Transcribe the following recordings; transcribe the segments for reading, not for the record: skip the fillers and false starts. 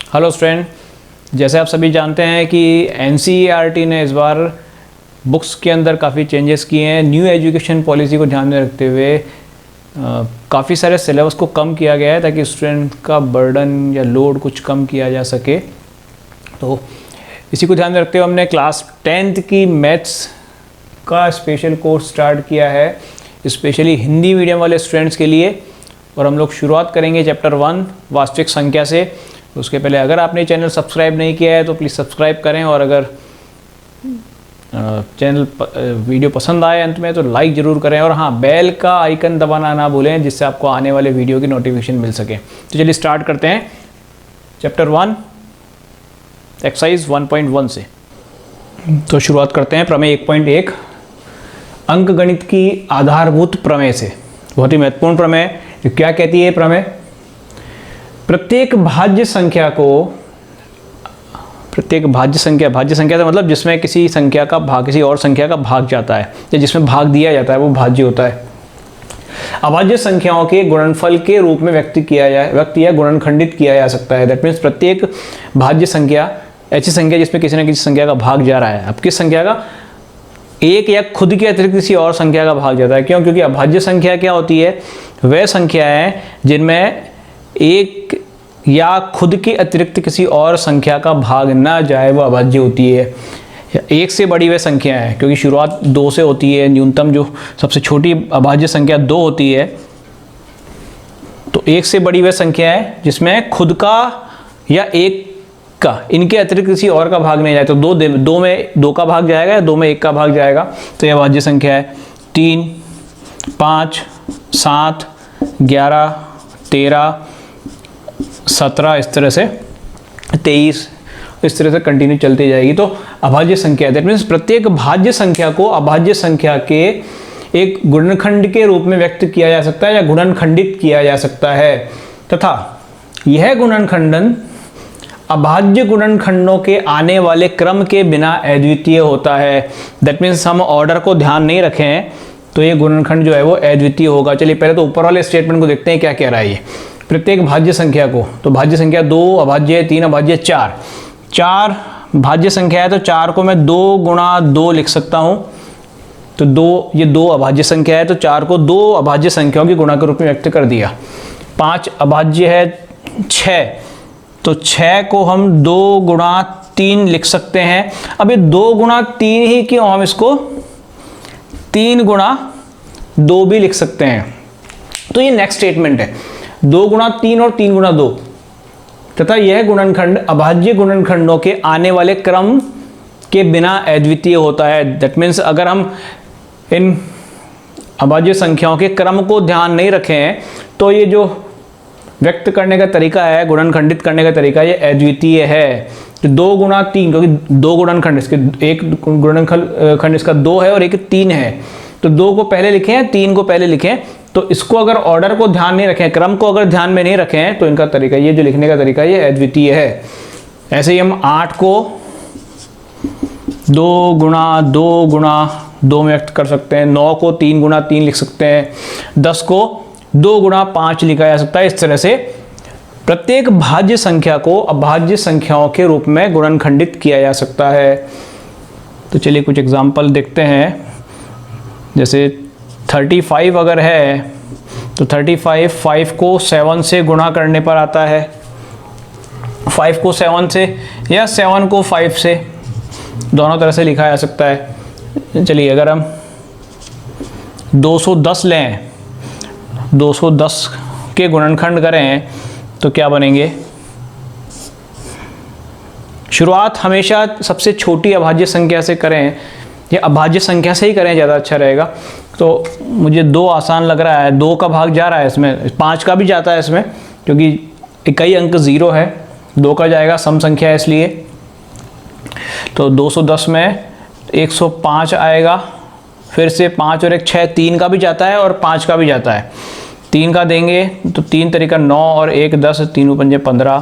Hello student, जैसे आप सभी जानते हैं कि एनसीईआरटी ने इस बार बुक्स के अंदर काफ़ी चेंजेस किए हैं। न्यू एजुकेशन पॉलिसी को ध्यान में रखते हुए काफ़ी सारे सिलेबस को कम किया गया है ताकि स्टूडेंट का बर्डन या लोड कुछ कम किया जा सके। तो इसी को ध्यान में रखते हुए हमने क्लास 10th की मैथ्स का स्पेशल कोर्स स्टार्ट किया है, स्पेशली हिंदी मीडियम वाले स्टूडेंट्स के लिए। और हम लोग शुरुआत करेंगे चैप्टर 1 वास्तविक संख्या से। तो उसके पहले अगर आपने चैनल सब्सक्राइब नहीं किया है तो प्लीज़ सब्सक्राइब करें, और अगर वीडियो पसंद आए अंत में तो लाइक ज़रूर करें, और हाँ, बेल का आइकन दबाना ना भूलें जिससे आपको आने वाले वीडियो की नोटिफिकेशन मिल सके। तो चलिए स्टार्ट करते हैं चैप्टर 1 एक्सरसाइज 1.1 से। तो शुरुआत करते हैं प्रमेय 1.1 अंकगणित की आधारभूत प्रमेय से। बहुत ही महत्वपूर्ण प्रमेय। क्या कहती है प्रमेय? प्रत्येक भाज्य संख्या तो मतलब जिसमें किसी संख्या का भाग किसी और संख्या का भाग जाता है या जिसमें भाग दिया जाता है वो भाज्य होता है। अभाज्य संख्याओं के गुणनफल के रूप में व्यक्त या गुणनखंडित किया जा सकता है। दैट मीन्स प्रत्येक भाज्य संख्या ऐसी संख्या जिसमें किसी न किसी संख्या का भाग जा रहा है। अब किस संख्या का? एक या खुद के अतिरिक्त किसी और संख्या का भाग जाता है। क्यों? क्योंकि अभाज्य संख्या क्या होती है? वह संख्याएं जिनमें एक या खुद के अतिरिक्त किसी और संख्या का भाग ना जाए वो अभाज्य होती है। एक से बड़ी वह संख्या है, क्योंकि शुरुआत 2 से होती है, न्यूनतम जो सबसे छोटी अभाज्य संख्या 2 होती है। तो एक से बड़ी वह संख्या है जिसमें खुद का या एक का इनके अतिरिक्त किसी और का भाग नहीं जाए। तो दो में 2 का भाग जाएगा या 2 में 1 का भाग जाएगा, तो यह अभाज्य संख्या है। 3, 5, 7, 11, 13, 17, इस तरह से 23, इस तरह से कंटिन्यू चलती जाएगी। तो अभाज्य संख्या, दैट मीन्स प्रत्येक भाज्य संख्या को अभाज्य संख्या के एक गुणनखंड के रूप में व्यक्त किया जा सकता है या गुणनखंडित किया जा सकता है, तथा यह गुणनखंडन अभाज्य गुणनखंडों के आने वाले क्रम के बिना अद्वितीय होता है। दैट मीन्स हम ऑर्डर को ध्यान नहीं रखें तो ये गुणनखंड जो है वो अद्वितीय होगा। चलिए पहले तो ऊपर वाले स्टेटमेंट को देखते हैं क्या कह रहा है ये। प्रत्येक भाज्य संख्या को, तो भाज्य संख्या 2 अभाज्य है, 3 अभाज्य, 4 भाज्य संख्या है, तो 4 को मैं 2 गुणा 2 लिख सकता हूँ। तो 2 अभाज्य संख्या है, तो 4 को 2 अभाज्य संख्याओं की गुणा के रूप में व्यक्त कर दिया। 5 अभाज्य है, 6, तो 6 को हम 2 गुणा 3 लिख सकते हैं। अब ये 2 गुणा 3 ही क्यों, हम इसको 3 गुणा 2 भी लिख सकते हैं। तो ये नेक्स्ट स्टेटमेंट है, 2 गुणा 3 और 3 गुणा 2, तथा यह गुणनखंड अभाज्य गुणनखंडों के आने वाले क्रम के बिना अद्वितीय होता है। दैट मीन्स अगर हम इन अभाज्य संख्याओं के क्रम को ध्यान नहीं रखें तो ये जो व्यक्त करने का तरीका है, गुणनखंडित करने का तरीका, ये अद्वितीय है। तो 2 गुणा 3, क्योंकि 2 गुणनखंड, इसके एक गुणनखंड इसका 2 है और एक 3 है, तो 2 को पहले लिखें, 3 को पहले लिखें। तो इसको अगर ऑर्डर को ध्यान नहीं रखें, क्रम को अगर ध्यान में नहीं रखें तो इनका तरीका, ये जो लिखने का तरीका, ये अद्वितीय है। ऐसे ही हम 8 को 2 गुणा 2 में व्यक्त कर सकते हैं। 9 को 3 गुणा 3 लिख सकते हैं। 10 को 2 गुणा 5 लिखा जा सकता है। इस तरह से प्रत्येक भाज्य संख्या को अभाज्य संख्याओं के रूप में गुणनखंडित किया जा सकता है। तो चलिए कुछ एग्जाम्पल देखते हैं। जैसे 35 अगर है तो 5 को 7 से गुणा करने पर आता है, 5 को 7 से या 7 को 5 से, दोनों तरह से लिखा जा सकता है। चलिए अगर हम 210 लें, 210 के गुणनखंड करें तो क्या बनेंगे? शुरुआत हमेशा सबसे छोटी अभाज्य संख्या से करें, या अभाज्य संख्या से ही करें, ज़्यादा अच्छा रहेगा। तो मुझे 2 आसान लग रहा है, 2 का भाग जा रहा है इसमें, 5 का भी जाता है इसमें, क्योंकि इकाई अंक 0 है, 2 का जाएगा, सम संख्या है इसलिए। तो 210 में 105 आएगा, फिर से 5 और 1 6, 3 का भी जाता है और 5 का भी जाता है। 3 का देंगे तो 3 तरीका 9 और 1 10, 3 पंजे 15,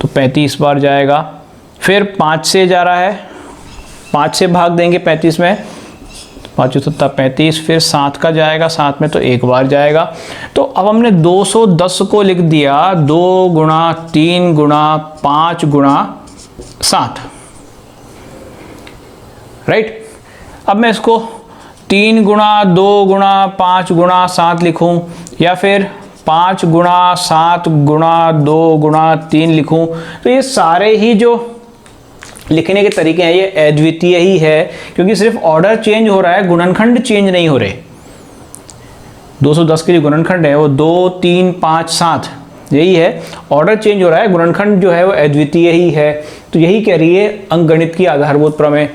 तो 35 बार जाएगा। फिर 5 से जा रहा है, 5 से भाग देंगे 35 में, 5 सत्ता 35, फिर 7 का जाएगा, 7 में तो एक बार जाएगा। तो अब हमने 210 को लिख दिया 2 गुणा 3 गुणा 5 गुणा 7, राइट। अब मैं इसको 3 गुणा 2 गुणा 5 गुणा 7 लिखूं, या फिर 5 गुणा 7 गुणा 2 गुणा 3 लिखूं, तो ये सारे ही जो लिखने के तरीके हैं ये अद्वितीय ही है, क्योंकि सिर्फ ऑर्डर चेंज हो रहा है, गुणनखंड चेंज नहीं हो रहे। 210 के जो गुणनखंड है वो 2 3 5 7 यही है, ऑर्डर चेंज हो रहा है, गुणनखंड जो है वो अद्वितीय ही है। तो यही कह रही है अंकगणित की आधारभूत प्रमेय,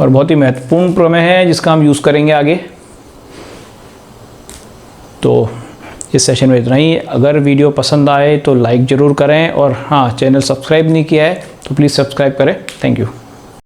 और बहुत ही महत्वपूर्ण प्रमेय है जिसका हम यूज़ करेंगे आगे। तो इस सेशन में इतना ही। अगर वीडियो पसंद आए तो लाइक ज़रूर करें, और हाँ, चैनल सब्सक्राइब नहीं किया है तो प्लीज़ सब्सक्राइब करें। Thank you.